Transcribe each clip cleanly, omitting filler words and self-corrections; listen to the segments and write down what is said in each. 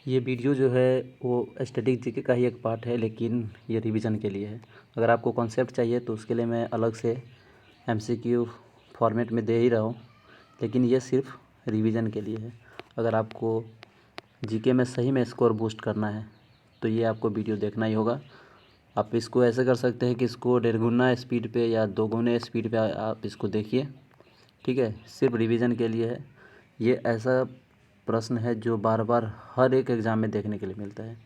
ये वीडियो जो है वो स्टैटिक जीके का ही एक पार्ट है, लेकिन ये रिवीजन के लिए है। अगर आपको कॉन्सेप्ट चाहिए तो उसके लिए मैं अलग से एमसीक्यू फॉर्मेट में दे ही रहा हूँ, लेकिन ये सिर्फ रिवीजन के लिए है। अगर आपको जीके में सही में स्कोर बूस्ट करना है तो ये आपको वीडियो देखना ही होगा। आप इसको ऐसे कर सकते हैं कि इसको 1.5 गुना स्पीड पे या 2 गुने स्पीड पे आप इसको देखिए, ठीक है। सिर्फ रिवीजन के लिए है। ये ऐसा प्रश्न है जो बार बार हर एक एग्ज़ाम में देखने के लिए मिलता है,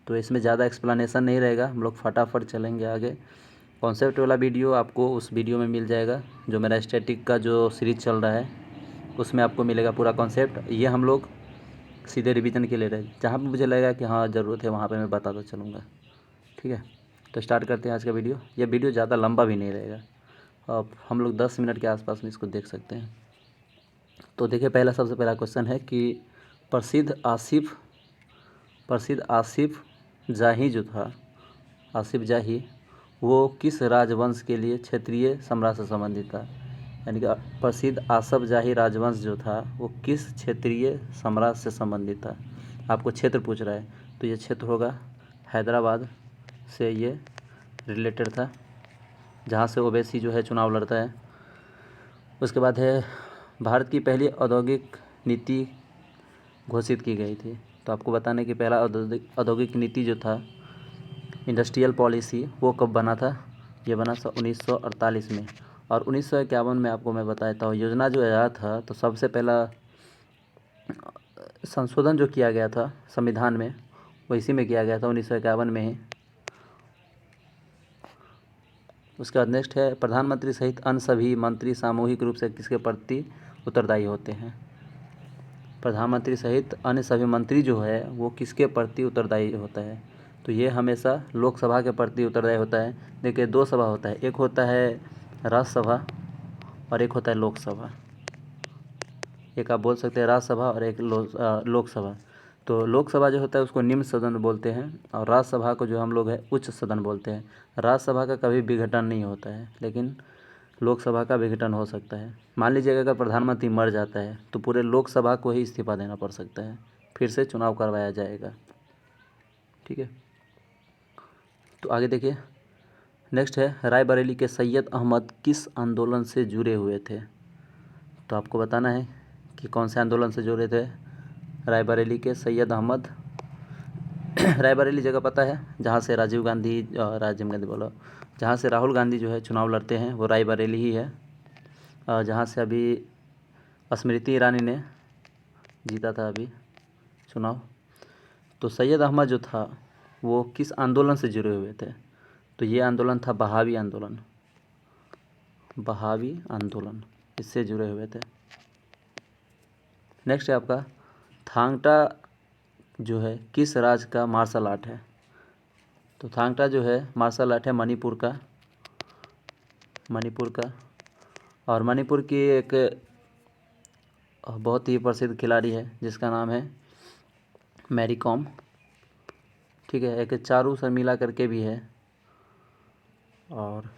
तो इसमें ज़्यादा एक्सप्लेनेशन नहीं रहेगा। हम लोग फटाफट चलेंगे आगे। कॉन्सेप्ट वाला वीडियो आपको उस वीडियो में मिल जाएगा जो मेरा स्टैटिक का जो सीरीज चल रहा है, उसमें आपको मिलेगा पूरा कॉन्सेप्ट। ये हम लोग सीधे रिवीजन के लिए रहे, जहाँ पर मुझे लगेगा कि हाँ ज़रूरत है वहाँ पर मैं बताता चलूँगा, ठीक है। तो स्टार्ट करते हैं आज का वीडियो। ये वीडियो ज़्यादा लंबा भी नहीं रहेगा, अब हम लोग 10 मिनट के आसपास में इसको देख सकते हैं। तो देखिए, सबसे पहला क्वेश्चन है कि प्रसिद्ध आसिफ जाही जो था, आसिफ जाही, वो किस राजवंश के लिए क्षेत्रीय सम्राट से संबंधित था। यानी कि प्रसिद्ध आसफ जाही राजवंश जो था वो किस क्षेत्रीय सम्राट से संबंधित था। आपको क्षेत्र पूछ रहा है, तो ये क्षेत्र होगा हैदराबाद से ये रिलेटेड था, जहाँ से ओवैसी जो है चुनाव लड़ता है। उसके बाद है भारत की पहली औद्योगिक नीति घोषित की गई थी। तो आपको बताने कि पहला औद्योगिक नीति जो था, इंडस्ट्रियल पॉलिसी, वो कब बना था। ये बना था 1948 में। और 1951 में आपको मैं बताता हूँ योजना जो आया था, तो सबसे पहला संशोधन जो किया गया था संविधान में, वो इसी में किया गया था 1951 में ही। उसके बाद नेक्स्ट है प्रधानमंत्री सहित अन्य सभी मंत्री सामूहिक रूप से किसके प्रति उत्तरदायी होते हैं। प्रधानमंत्री सहित अन्य सभी मंत्री जो है वो किसके प्रति उत्तरदायी होता है। तो ये हमेशा लोकसभा के प्रति उत्तरदायी होता है। देखिए, दो सभा होता है, एक होता है राज्यसभा और एक होता है लोकसभा। एक आप बोल सकते हैं राज्यसभा और एक लोकसभा। तो लोकसभा जो होता है उसको निम्न सदन बोलते हैं, और राज्यसभा को जो हम लोग है उच्च सदन बोलते हैं। राज्यसभा का कभी विघटन नहीं होता है, लेकिन लोकसभा का विघटन हो सकता है। मान लीजिए अगर प्रधानमंत्री मर जाता है तो पूरे लोकसभा को ही इस्तीफा देना पड़ सकता है, फिर से चुनाव करवाया जाएगा, ठीक है। तो आगे देखिए, नेक्स्ट है रायबरेली के सैयद अहमद किस आंदोलन से जुड़े हुए थे। तो आपको बताना है कि कौन से आंदोलन से जुड़े थे रायबरेली के सैयद अहमद। रायबरेली जगह पता है, जहाँ से जहाँ से राहुल गांधी जो है चुनाव लड़ते हैं, वो रायबरेली ही है, जहाँ से अभी स्मृति ईरानी ने जीता था अभी चुनाव। तो सैयद अहमद जो था वो किस आंदोलन से जुड़े हुए थे। तो ये आंदोलन था बहावी आंदोलन, इससे जुड़े हुए थे। नेक्स्ट है आपका थांग टा जो है किस राज्य का मार्शल आर्ट है। तो थांग टा जो है मार्शल आर्ट है मणिपुर का, और मणिपुर की एक बहुत ही प्रसिद्ध खिलाड़ी है जिसका नाम है मैरी कॉम, ठीक है। एक चारू शर्मिला करके भी है। और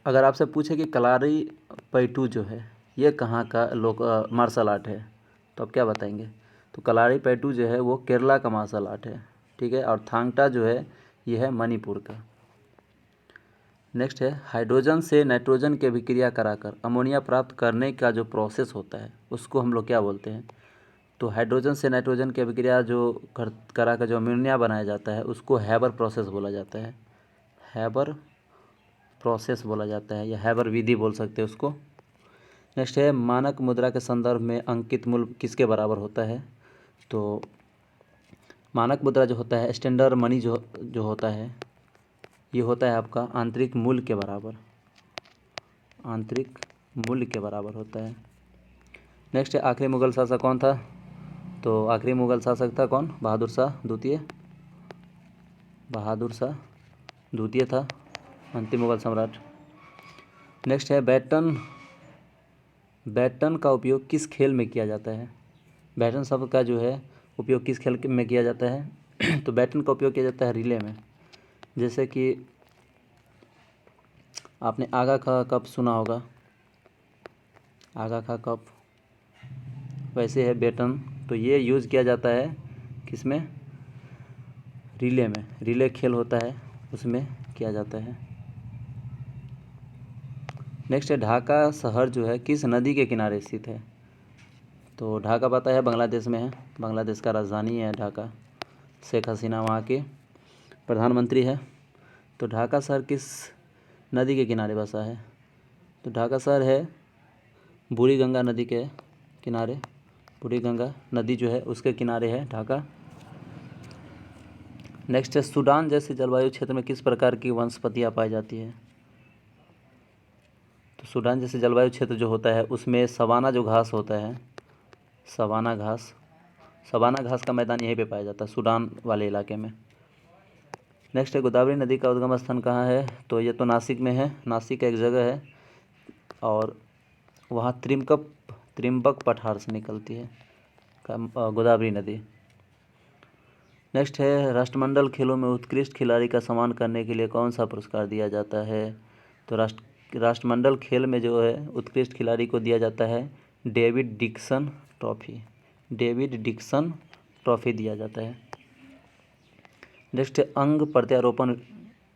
अगर आपसे पूछे कि कलारी पैटू जो है ये कहाँ का मार्शल आर्ट है, तो आप क्या बताएंगे। तो कलारी पैटू जो है वो केरला का मार्शल आर्ट है, ठीक है। और थांगटा जो है ये है मणिपुर का। नेक्स्ट है हाइड्रोजन से नाइट्रोजन की अभिक्रिया कराकर अमोनिया प्राप्त करने का जो प्रोसेस होता है उसको हम लोग क्या बोलते हैं। तो हाइड्रोजन से नाइट्रोजन की अभिक्रिया जो करा कर जो अमोनिया बनाया जाता है उसको हैबर प्रोसेस बोला जाता है, हैबर प्रोसेस बोला जाता है, या हैबर विधि बोल सकते हैं उसको। नेक्स्ट है मानक मुद्रा के संदर्भ में अंकित मूल्य किसके बराबर होता है। तो मानक मुद्रा जो होता है, स्टैंडर्ड मनी जो होता है, ये होता है आपका आंतरिक मूल्य के बराबर होता है। नेक्स्ट है आखिरी मुगल शासक कौन था। तो आखिरी मुगल शासक था कौन, बहादुर शाह द्वितीय था अंतिम मुगल सम्राट। नेक्स्ट है बैटन का उपयोग किस खेल में किया जाता है। बैटन शब्द का जो है उपयोग किस खेल में किया जाता है। तो बैटन का उपयोग किया जाता है रिले में। जैसे कि आपने आगा खा कप सुना होगा, आगा खा कप, वैसे है बैटन तो ये यूज़ किया जाता है किस में, रिले में, रिले खेल होता है उसमें किया जाता है। नेक्स्ट है ढाका शहर जो है किस नदी के किनारे स्थित है। तो ढाका पता है बांग्लादेश में है, बांग्लादेश का राजधानी है ढाका, शेख हसीना वहाँ के प्रधानमंत्री है। तो ढाका शहर किस नदी के किनारे बसा है। तो ढाका शहर है बूढ़ी गंगा नदी के किनारे, बूढ़ी गंगा नदी जो है उसके किनारे है ढाका। नेक्स्ट है सूडान जैसे जलवायु क्षेत्र में किस प्रकार की वनस्पतियाँ पाई जाती है। तो सूडान जैसे जलवायु क्षेत्र जो होता है उसमें सवाना जो घास होता है, सवाना घास का मैदान यहीं पे पाया जाता है सूडान वाले इलाके में। नेक्स्ट है गोदावरी नदी का उद्गम स्थान कहाँ है। तो ये तो नासिक में है, नासिक एक जगह है और वहाँ त्रिम्बक पठार से निकलती है गोदावरी नदी। नेक्स्ट है राष्ट्रमंडल खेलों में उत्कृष्ट खिलाड़ी का सम्मान करने के लिए कौन सा पुरस्कार दिया जाता है। तो राष्ट्रमंडल खेल में जो है उत्कृष्ट खिलाड़ी को दिया जाता है डेविड डिक्सन ट्रॉफी दिया जाता है। नेक्स्ट है अंग प्रत्यारोपण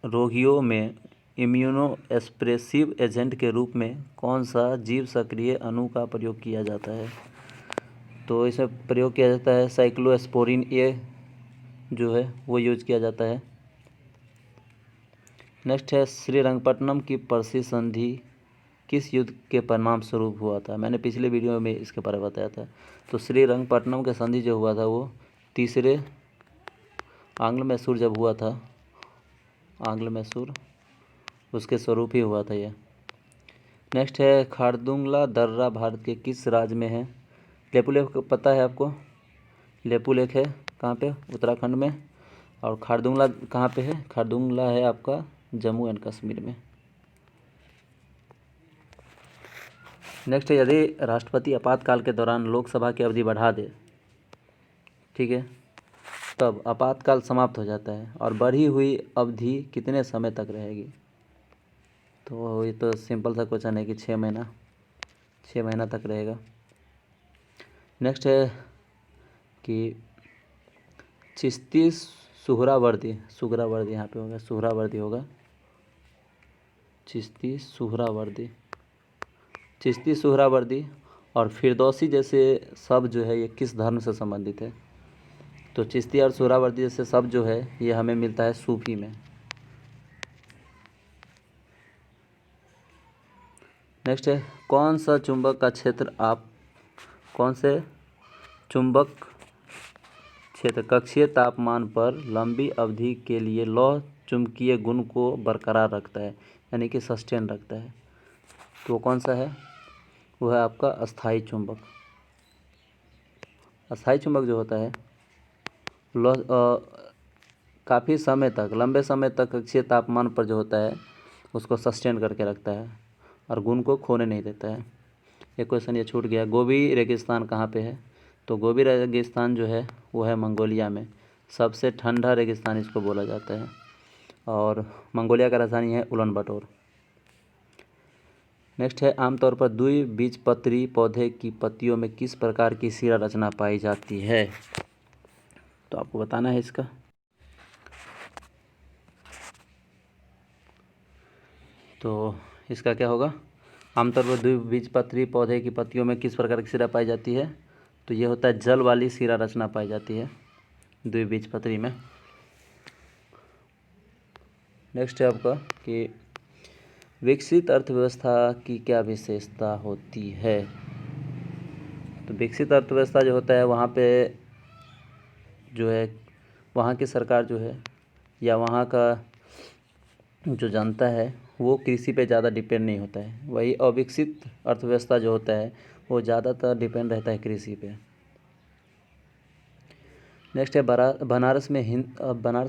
रोगियों में इम्यूनो एस्प्रेसिव एजेंट के रूप में कौन सा जीव सक्रिय अणु का प्रयोग किया जाता है। तो इसमें प्रयोग किया जाता है साइक्लोस्पोरिन ए जो है वो यूज किया जाता है। नेक्स्ट है श्रीरंगपट्टनम की परसी संधि किस युद्ध के परिणाम स्वरूप हुआ था। मैंने पिछले वीडियो में इसके बारे में बताया था। तो श्रीरंगपट्टनम का संधि जो हुआ था वो तीसरे आंग्ल मैसूर जब हुआ था, आंग्ल मैसूर उसके स्वरूप ही हुआ था यह। नेक्स्ट है खारदुंगला दर्रा भारत के किस राज्य में है। लेपुलेख पता है आपको, लेपुलेख है कहाँ पे, उत्तराखंड में। और खारदुंगला कहाँ पे है, खारदुंगला है आपका जम्मू एंड कश्मीर में। नेक्स्ट है यदि राष्ट्रपति आपातकाल के दौरान लोकसभा की अवधि बढ़ा दे, ठीक है, तब आपातकाल समाप्त हो जाता है और बढ़ी हुई अवधि कितने समय तक रहेगी। तो ये तो सिंपल सा क्वेश्चन है कि 6 महीना तक रहेगा। नेक्स्ट है कि चिश्ती सुहरावर्दी यहाँ पे होगा, सुहरावर्दी होगा, चिश्ती सुहरावर्दी और फिरदौसी जैसे शब्द जो है ये किस धर्म से संबंधित है। तो चिश्ती और सुहरावर्दी जैसे शब्द जो है ये हमें मिलता है सूफी में। नेक्स्ट है कौन से चुंबक क्षेत्र कक्षीय तापमान पर लंबी अवधि के लिए लौह चुंबकीय गुण को बरकरार रखता है, यानी कि सस्टेन रखता है। तो वो कौन सा है, वो है आपका अस्थाई चुंबक। अस्थाई चुंबक जो होता है काफ़ी समय तक, लंबे समय तक कक्षीय तापमान पर जो होता है उसको सस्टेन करके रखता है और गुण को खोने नहीं देता है। एक क्वेश्चन ये छूट गया, गोबी रेगिस्तान कहाँ पे है। तो गोबी रेगिस्तान जो है वो है मंगोलिया में, सबसे ठंडा रेगिस्तान इसको बोला जाता है और मंगोलिया का राजधानी है उलानबाटर। नेक्स्ट है आमतौर पर द्विबीजपत्री पौधे की पत्तियों में किस प्रकार की शिरा रचना पाई जाती है। तो आपको बताना है इसका। तो इसका क्या होगा, आमतौर पर द्विबीजपत्री पौधे की पत्तियों में किस प्रकार की शिरा पाई जाती है। तो ये होता है जल वाली शिरा रचना पाई जाती है द्विबीजपत्री में। नेक्स्ट है आपका कि विकसित अर्थव्यवस्था की क्या विशेषता होती है। तो विकसित अर्थव्यवस्था जो होता है वहाँ पे जो है वहाँ की सरकार जो है या वहाँ का जो जनता है वो कृषि पे ज़्यादा डिपेंड नहीं होता है। वही अविकसित अर्थव्यवस्था जो होता है वो ज़्यादातर डिपेंड रहता है कृषि पे। नेक्स्ट है बनारस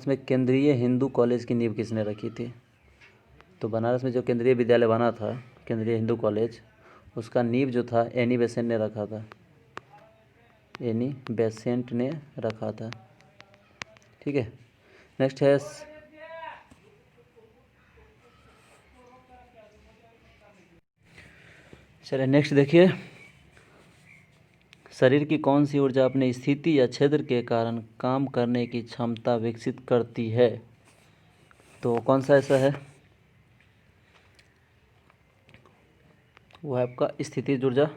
में केंद्रीय हिंदू कॉलेज की नींव किसने रखी थी। तो बनारस में जो केंद्रीय विद्यालय बना था, केंद्रीय हिंदू कॉलेज, उसका नींव जो था एनी बेसेंट ने रखा था, एनी बेसेंट ने रखा था। ठीक है। नेक्स्ट है चलिए नेक्स्ट देखिए, शरीर की कौन सी ऊर्जा अपनी स्थिति या क्षेत्र के कारण काम करने की क्षमता विकसित करती है? तो कौन सा ऐसा है? वो है आपका स्थितिज ऊर्जा।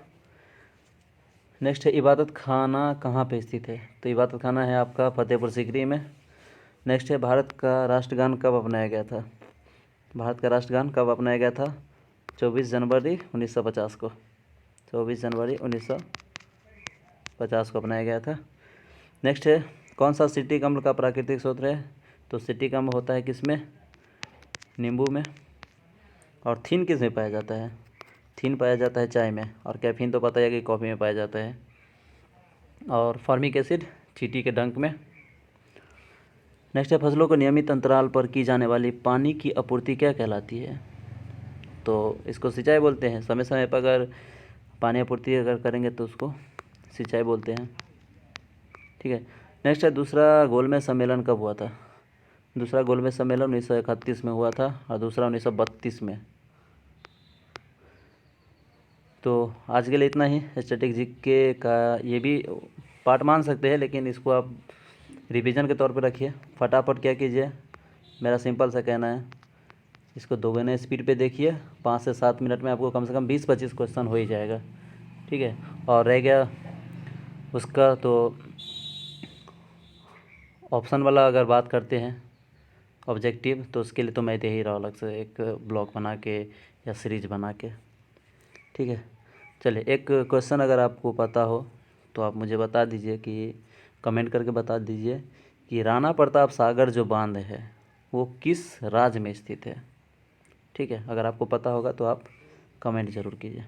नेक्स्ट है इबादत खाना कहाँ पे स्थित है? तो इबादत खाना है आपका फतेहपुर सीकरी में। नेक्स्ट है भारत का राष्ट्रगान कब अपनाया गया था? भारत का राष्ट्रगान कब अपनाया गया था? 24 जनवरी 1950 को। 24 जनवरी 1950 को अपनाया गया था। नेक्स्ट है कौन सा सिट्रिक अम्ल का प्राकृतिक स्रोत है? तो सिट्रिक अम्ल होता है किसमें? नींबू में। और थीन किस में पाया जाता है? थीन पाया जाता है चाय में। और कैफीन तो पता है कि कॉफ़ी में पाया जाता है। और फॉर्मिक एसिड चींटी के डंक में। नेक्स्ट है फसलों को नियमित अंतराल पर की जाने वाली पानी की आपूर्ति क्या कहलाती है? तो इसको सिंचाई बोलते हैं। समय समय पर अगर पानी आपूर्ति अगर करेंगे तो उसको सिंचाई बोलते हैं। ठीक है। नेक्स्ट है दूसरा गोलमेज सम्मेलन कब हुआ था? दूसरा गोलमेज सम्मेलन 1931 में हुआ था और दूसरा 1932 में। तो आज के लिए इतना ही। स्टैटिक जीके का ये भी पार्ट मान सकते हैं, लेकिन इसको आप रिवीजन के तौर पे रखिए। फटाफट क्या कीजिए, मेरा सिंपल सा कहना है, इसको दोगुने स्पीड पे देखिए। 5 से 7 मिनट में आपको कम से कम 20-25 क्वेश्चन हो ही जाएगा। ठीक है। और रह गया उसका तो ऑप्शन वाला अगर बात करते हैं ऑब्जेक्टिव, तो उसके लिए तो मैं दे ही रहा हूँ अलग से एक ब्लॉग बना के या सीरीज बना के। ठीक है। चलिए एक क्वेश्चन अगर आपको पता हो तो आप मुझे बता दीजिए, कि कमेंट करके बता दीजिए कि राणा प्रताप सागर जो बांध है वो किस राज्य में स्थित है? ठीक है। अगर आपको पता होगा तो आप कमेंट ज़रूर कीजिए।